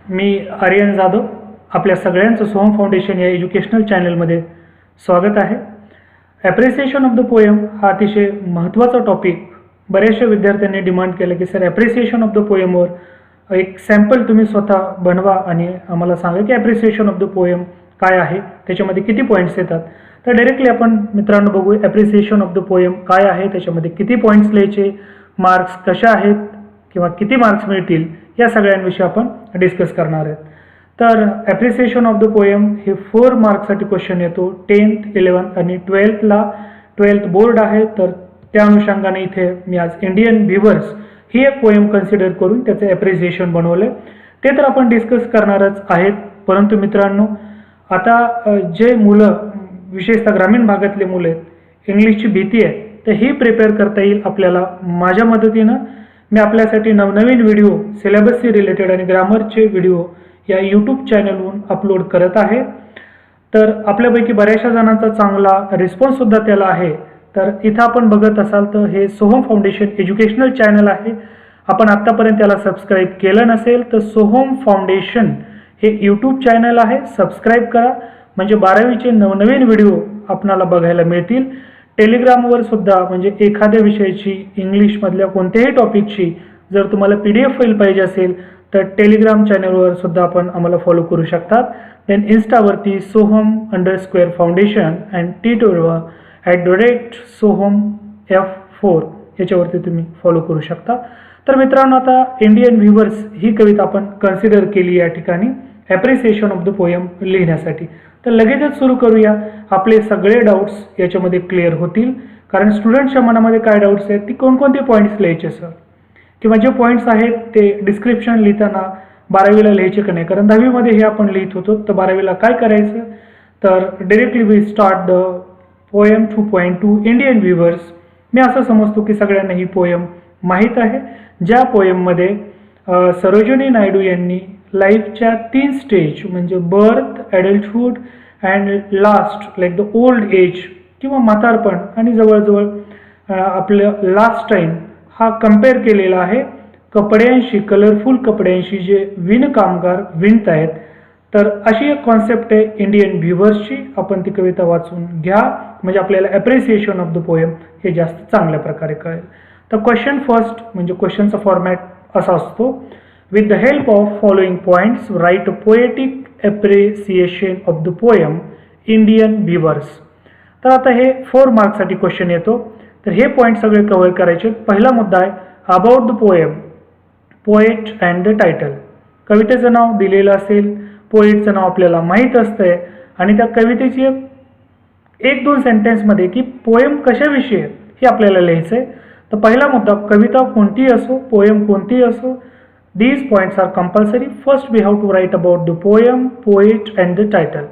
मी आर्यन जाधव आपल्या सगळ्यांचं सोहम फाउंडेशन या एज्युकेशनल चॅनलमध्ये स्वागत आहे. ॲप्रिसिएशन ऑफ द पोएम हा अतिशय महत्त्वाचा टॉपिक बऱ्याचशा विद्यार्थ्यांनी डिमांड केलं की सर ॲप्रिसिएशन ऑफ द पोएमवर एक सॅम्पल तुम्ही स्वतः बनवा आणि आम्हाला सांगा की ॲप्रिसिएशन ऑफ द पोएम काय आहे, त्याच्यामध्ये किती पॉईंट्स येतात. तर डायरेक्टली आपण मित्रांनो बघू ॲप्रिसिएशन ऑफ द पोएम काय आहे, त्याच्यामध्ये किती पॉईंट्स लिहायचे, मार्क्स कशा आहेत किंवा किती मार्क्स मिळतील या सगळ्यांविषयी आपण डिस्कस करणार आहेत. तर ॲप्रिसिएशन ऑफ द पोएम हे 4 मार्क्ससाठी क्वेश्चन येतो. 10th 11th आणि 12th बोर्ड आहे. तर त्या अनुषंगाने इथे मी आज इंडियन व्ह्यूवर्स ही एक पोएम कन्सिडर करून त्याचं ॲप्रिसिएशन बनवलं ते तर आपण डिस्कस करणारच आहेत. परंतु मित्रांनो आता जे मुलं विशेषतः ग्रामीण भागातले मुलं आहेत, इंग्लिशची भीती आहे, तर ही प्रिपेअर करता येईल आपल्याला माझ्या मदतीनं. मी आपल्यासाठी नवनवीन व्हिडिओ सिलेबसशी रिलेटेड आणि ग्रामरचे व्हिडिओ या यूट्यूब चॅनलवरून अपलोड करत आहे. तर आपल्यापैकी बऱ्याचशा जणांचा चांगला रिस्पॉन्ससुद्धा त्याला आहे. तर इथं आपण बघत असाल तर हे सोहम फाउंडेशन एज्युकेशनल चॅनल आहे. आपण आत्तापर्यंत त्याला सबस्क्राईब केलं नसेल तर सोहम फाउंडेशन हे यूट्यूब चॅनल आहे, सबस्क्राईब करा म्हणजे 12वीचे नवनवीन व्हिडिओ आपणाला बघायला मिळतील. टेलिग्रामवर सुद्धा म्हणजे एखाद्या विषयाची इंग्लिशमधल्या कोणत्याही टॉपिकची जर तुम्हाला PDF फाईल पाहिजे असेल तर टेलिग्राम चॅनलवर सुद्धा आपण आम्हाला फॉलो करू शकतात. Then इन्स्टावरती soham_foundation and Twitter @soham_f4 याच्यावरती तुम्ही फॉलो करू शकता. तर मित्रांनो आता इंडियन व्ह्यूवर्स ही कविता आपण कन्सिडर केली या ठिकाणी ॲप्रिसिएशन ऑफ द पोएम लिहिण्यासाठी. तर लगेचच सुरू करूया. आपले सगळे डाऊट्स याच्यामध्ये क्लिअर होतील, कारण स्टुडंट्सच्या मनामध्ये काय डाऊट्स आहेत, ती कोणकोणते पॉईंट्स लिहायचे सर, किंवा जे पॉईंट्स आहेत ते डिस्क्रिप्शन लिहिताना 12वीला लिहायचे का नाही, कारण 10वीमध्ये हे आपण लिहित होतो. तर 12वीला काय करायचं, तर directly we start the poem 2.2 Indian weavers. मी असं समजतो की सगळ्यांना ही पोएम माहीत आहे, ज्या पोएममध्ये सरोजिनी नायडू यांनी लाईफच्या 3 स्टेज म्हणजे birth, adulthood and last like the old age किंवा म्हातारपण आणि जवळजवळ आपलं लास्ट टाईम हा कम्पेअर केलेला आहे कपड्यांशी, कलरफुल कपड्यांशी जे विणकामगार विणत आहेत. तर अशी एक कॉन्सेप्ट आहे इंडियन व्ह्यूवर्सची. आपण ती कविता वाचून घ्या म्हणजे आपल्याला ॲप्रिसिएशन ऑफ द पोएम हे जास्त चांगल्या प्रकारे कळेल. तर क्वेश्चन फर्स्ट म्हणजे क्वेश्चनचा फॉर्मॅट असा असतो, with the help of following points write a poetic appreciation of the poem Indian Weavers. तर आता हे 4 मार्क्ससाठी क्वेश्चन येतो. तर हे पॉईंट सगळे कव्हर करायचे. पहिला मुद्दा आहे about the poem, poet and the title. कवितेचं नाव दिलेलं असेल, पोएटचं नाव आपल्याला माहीत असतंय आणि त्या कवितेची एक 2 सेंटेन्समध्ये की पोएम कशाविषयी आहे हे आपल्याला लिहायचं आहे. तर पहिला मुद्दा, कविता कोणतीही असो, पोएम कोणतीही असो, these points are compulsory. First we have to write about the poem, poet and the title.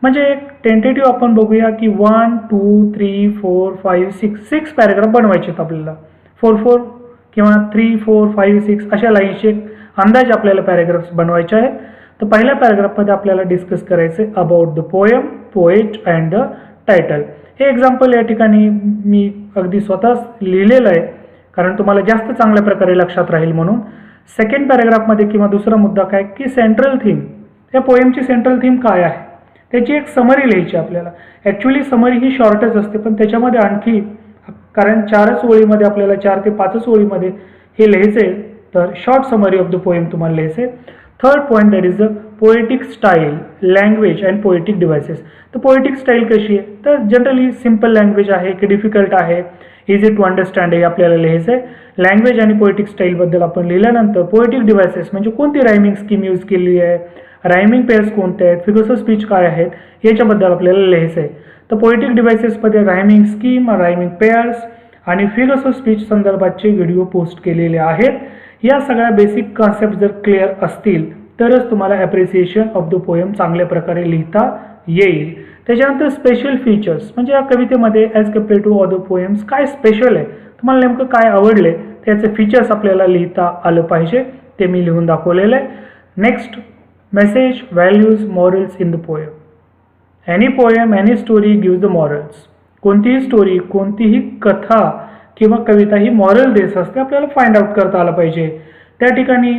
म्हणजे एक टेंटेटिव्ह आपण बघूया की 1 2 3 4 5 6 पॅराग्राफ बनवायचे आहेत आपल्याला. 4 किंवा 3 4 5 6 अशा लाईनचे अंदाज आपल्याला पॅराग्राफ्स बनवायचे आहेत. तर पहिल्या पॅराग्राफमध्ये आपल्याला डिस्कस करायचे about the poem, poet and the title. हे एक्झाम्पल या ठिकाणी मी अगदी स्वतःच लिहिलेलं आहे कारण तुम्हाला जास्त चांगल्या प्रकारे लक्षात राहील म्हणून. सेकंड पॅराग्राफमध्ये किंवा दुसरा मुद्दा काय की सेंट्रल थीम, त्या पोएमची सेंट्रल थीम काय आहे त्याची एक समरी लिहायची आपल्याला. ॲक्च्युली समरी ही शॉर्टच असते पण त्याच्यामध्ये आणखी, कारण 4च ओळीमध्ये आपल्याला 4 ते 5च ओळीमध्ये हे लिहायचे, तर short summary of the poem तुम्हाला लिहायचे. Third point that is the poetic style, language and poetic devices. तर पोएटिक स्टाईल कशी आहे, तर जनरली सिम्पल लँग्वेज आहे की डिफिकल्ट आहे, इझी टू अंडरस्टँड हे आपल्याला लिहायचं आहे. लँग्वेज आणि पोएटिक स्टाईलबद्दल आपण लिहिल्यानंतर पोएटिक डिव्हायसेस म्हणजे कोणती रायमिंग स्कीम यूज केली आहे, रायमिंग पेअर्स कोणते आहेत, फिगर्स ऑफ स्पीच काय आहेत याच्याबद्दल आपल्याला लिहायचं आहे. तर पोएटिक डिव्हायसेसमध्ये रायमिंग स्कीम, रायमिंग पेअर्स आणि फिगर्स ऑफ स्पीच संदर्भाचे व्हिडिओ पोस्ट केलेले आहेत. या सगळ्या बेसिक कॉन्सेप्ट जर क्लिअर असतील तरच तुम्हाला ॲप्रिसिएशन ऑफ द पोएम चांगल्या प्रकारे लिहिता येईल. त्याच्यानंतर स्पेशल फीचर्स म्हणजे या कवितेमध्ये as compare to other poems काय स्पेशल आहे, तुम्हाला नेमकं काय आवडले त्याचे फीचर्स आपल्याला लिहिता आलं पाहिजे, ते मी लिहून दाखवलेलं आहे. Next, message, values, morals in the poem. Any poem, any story gives the morals. कोणतीही स्टोरी, कोणतीही कथा किंवा कविता ही मॉरल देत असते, आपल्याला फाइंड आउट करता आलं पाहिजे. त्या ठिकाणी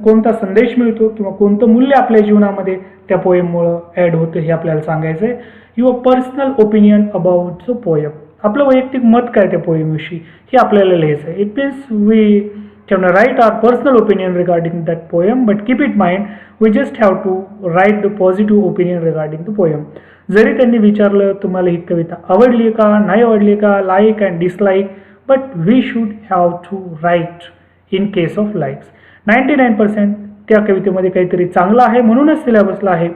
कोणता संदेश मिळतो किंवा कोणतं मूल्य आपल्या जीवनामध्ये त्या पोएममुळं ॲड होतं हे आपल्याला सांगायचं आहे. Your personal opinion about the poem, आपलं वैयक्तिक मत काय त्या पोएमविषयी हे आपल्याला लिहायचं आहे. It means we can write our personal opinion regarding that poem, but keep it mind we just have to write the positive opinion regarding the poem. जरी त्यांनी विचारलं तुम्हाला ही कविता आवडली का नाही आवडली का, like and dislike, but we should have to write in case of likes. 99% त्या कवितेमध्ये काहीतरी चांगलं आहे म्हणूनच सिलेबसला आहे,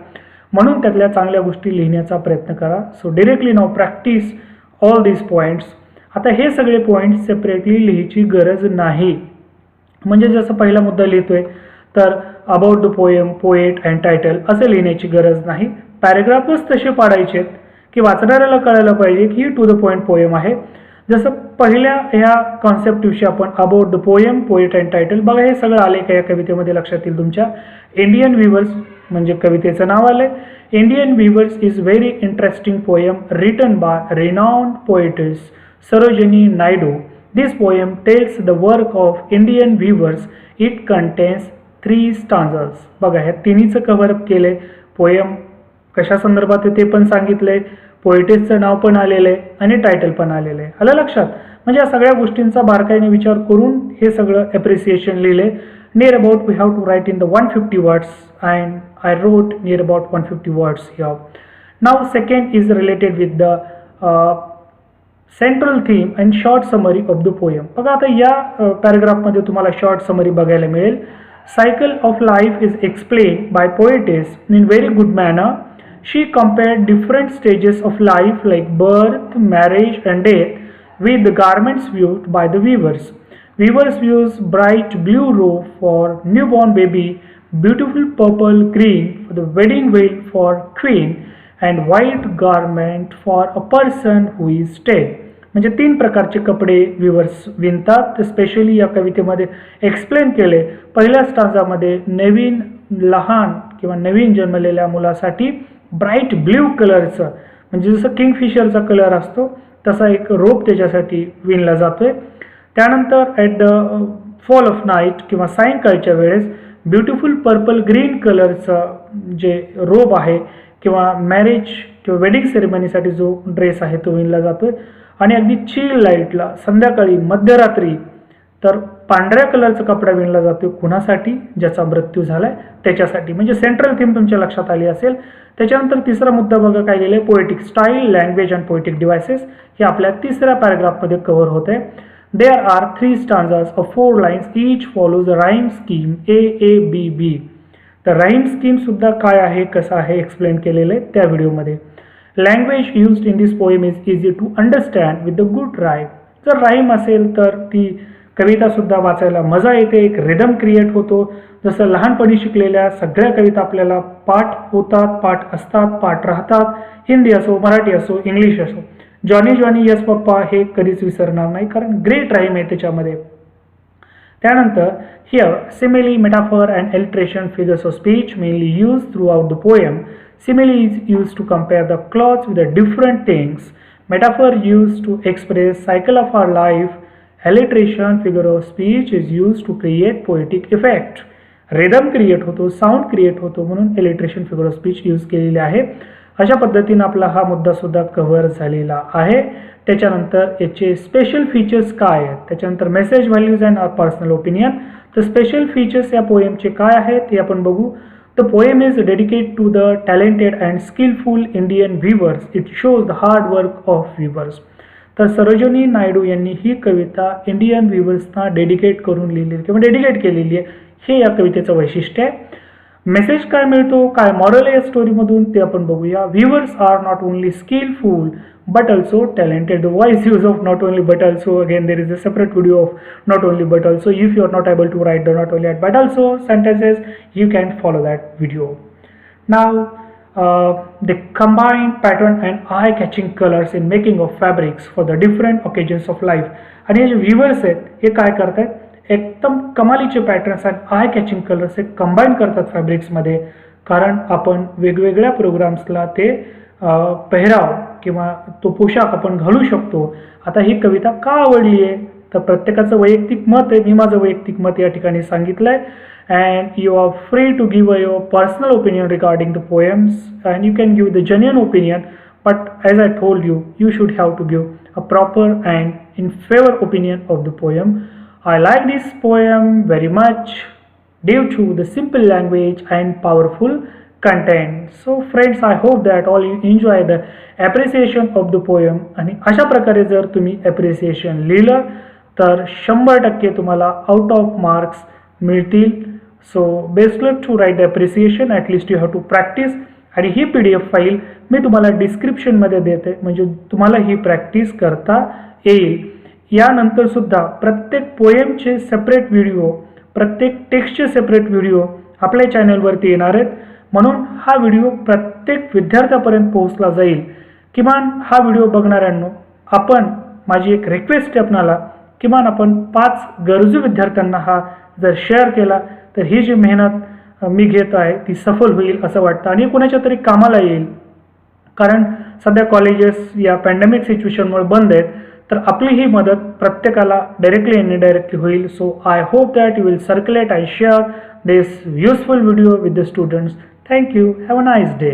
म्हणून त्यातल्या चांगल्या गोष्टी लिहिण्याचा प्रयत्न करा. So directly now practice all these points. आता हे सगळे पॉईंट्स सेपरेटली लिहायची गरज नाही. म्हणजे जसं पहिला मुद्दा लिहितोय तर about the poem, poet and title असं लिहिण्याची गरज नाही. पॅरेग्राफच तसे पाडायचे आहेत की वाचणाऱ्याला कळायला पाहिजे की ही टू द पॉईंट पोएम आहे. जसं पहिल्या ह्या कॉन्सेप्टविषयी आपण about the poem, poet and title, बघा हे सगळं आले का या कवितेमध्ये लक्षात येईल तुमच्या. इंडियन व्हीवर्स म्हणजे कवितेचं नाव आलंय. Indian weavers is very interesting poem written by renowned poetess Sarojini Naidu. This poem tells the work of Indian weavers. It contains 3 stanzas. बघा ह्या तिन्हीचं कव्हर अप केलंय. पोएम कशा संदर्भात ते पण सांगितलंय, पोएटेसचं नाव पण आलेलं आहे आणि टायटल पण आलेलं आहे. आलं लक्षात? म्हणजे या सगळ्या गोष्टींचा बारकाईने विचार करून हे सगळं ॲप्रिसिएशन लिहिलंय. Near about we have to write in the 150 words and I wrote near about 150 words here. Now second is related with the central theme and short summary of the poem. बघा आता या पॅराग्राफमध्ये तुम्हाला short summary बघायला मिळेल. Cycle of life is explain by poetess in very good manner. She compared different stages of life like birth, marriage and death with the garments viewed by the weavers. Weavers use bright blue robe for newborn baby, beautiful purple green for the wedding veil for queen and white garment for a person who is dead. म्हणजे 3 प्रकारचे कपडे weavers विणतात. Specially या कवितेमध्ये explain केले. पहिल्या स्टांजामध्ये नवीन लहान किंवा नवीन जन्मलेल्या मुलासाठी ब्राईट ब्ल्यू कलरचं म्हणजे जसं किंगफिशरचा कलर असतो तसा एक रोप त्याच्यासाठी विणला जातोय. त्यानंतर at the fall of night किंवा सायंकाळच्या वेळेस ब्युटिफुल पर्पल ग्रीन कलरचं जे रोब आहे किंवा मॅरेज किंवा वेडिंग सेरेमनीसाठी जो ड्रेस आहे तो विणला जातोय. आणि अगदी चिल लाईटला संध्याकाळी मध्यरात्री तर पांढऱ्या कलरचा कपडा विणला जातो. कुणासाठी? ज्याचा मृत्यू झालाय त्याच्यासाठी. म्हणजे सेंट्रल थीम तुमच्या लक्षात आली असेल. त्याच्यानंतर तिसरा मुद्दा बघा काय लिहिलंय, poetic style, language and poetic devices. हे आपल्या तिसऱ्या पॅराग्राफमध्ये कव्हर होत आहे. There are 3 stanzas of 4 lines each follows a rhyme scheme AABB. तर राईम स्कीम सुद्धा काय आहे कसं आहे एक्सप्लेन केलेलं आहे त्या व्हिडिओमध्ये. Language used in this poem is easy to understand with the good rhyme. जर राईम असेल तर ती कविता सुद्धा वाचायला मजा येते, एक रिदम क्रिएट होतो. जसं लहानपणी शिकलेल्या सगळ्या कविता आपल्याला पाठ होतात, पाठ असतात, पाठ राहतात. हिंदी असो, मराठी असो, इंग्लिश असो. जॉनी जॉनी यस पप्पा हे कधीच विसरणार नाही कारण ग्रेट राईम आहे त्याच्यामध्ये. त्यानंतर here simile, metaphor and illustration, figures of speech mainly use through out the poem. Simile is used to compare the clothes with the different things. Metaphor used to express cycle of our life. Alliteration, figure of speech is used to create poetic effect. Rhythm create होतो, sound create होतो म्हणून alliteration, figure of speech use केलेले आहे. अशा पद्धतीने आपला हा मुद्दा सुद्धा कव्हर झालेला आहे. त्याच्यानंतर याचे स्पेशल फीचर्स काय आहेत, त्याच्यानंतर message, values and our personal opinion. तर स्पेशल फीचर्स या पोएमचे काय आहेत ते आपण बघू. The poem is dedicated to the talented and skillful Indian weavers. It shows the hard work of weavers. तर सरोजिनी नायडू यांनी ही कविता इंडियन व्हीवर्सना डेडिकेट करून लिहिली किंवा डेडिकेट केलेली आहे. हे या कवितेचं वैशिष्ट्य आहे. मेसेज काय मिळतो, काय मॉरल आहे या स्टोरीमधून ते आपण बघूया. Weavers are not only skillful but also talented. The wise use of not only but also, again there is a separate video of not only but also. If you are not able to write the not only but also sentences, you can follow that video. Now the combined pattern and eye-catching colors in making of fabrics for the different occasions of life. आणि हे जे viewers आहेत हे काय करतात, एकदम कमालीचे patterns आणि आय कॅचिंग कलर्स हे कंबाईन करतात फॅब्रिक्समध्ये. कारण आपण वेगवेगळ्या प्रोग्राम्सला ते पेहराव किंवा तो पोशाख आपण घालू शकतो. आता ही कविता का आवडली आहे तर प्रत्येकाचं वैयक्तिक मत आहे, मी माझं वैयक्तिक मत या ठिकाणी सांगितलं आहे. And you are free to give your personal opinion regarding the poems, and you can give the genuine opinion, but as I told you, you should have to give a proper and in favor opinion of the poem. I like this poem very much due to the simple language and powerful content. So friends, I hope that all you enjoy the appreciation of the poem. आणि अशा प्रकारे जर तुम्ही appreciation लिहिलं तर 100% तुम्हाला out of marks मिळतील. So best luck to write the appreciation, at least you have to practice. आणि ही PDF फाईल मी तुम्हाला डिस्क्रिप्शनमध्ये देते, म्हणजे तुम्हाला ही प्रॅक्टिस करता येईल. यानंतरसुद्धा प्रत्येक पोएमचे सेपरेट व्हिडिओ, प्रत्येक टेक्स्टचे सेपरेट व्हिडिओ आपल्या चॅनलवरती येणार आहेत. म्हणून हा व्हिडिओ प्रत्येक विद्यार्थ्यापर्यंत पोहोचला जाईल. किमान हा व्हिडिओ बघणाऱ्यांनो, आपण माझी एक रिक्वेस्ट आहे आपणाला, किमान आपण 5 गरजू विद्यार्थ्यांना हा जर शेअर केला तर ही जी मेहनत मी घेत आहे ती सफल होईल असं वाटतं आणि कोणाच्या तरी कामाला येईल. कारण सध्या कॉलेजेस या पॅन्डेमिक सिच्युएशनमुळे बंद आहेत, तर आपली ही मदत प्रत्येकाला डायरेक्टली आणि इनडायरेक्टली होईल. So I hope that you will circulate and share this useful video with the students. Thank you. Have a nice day.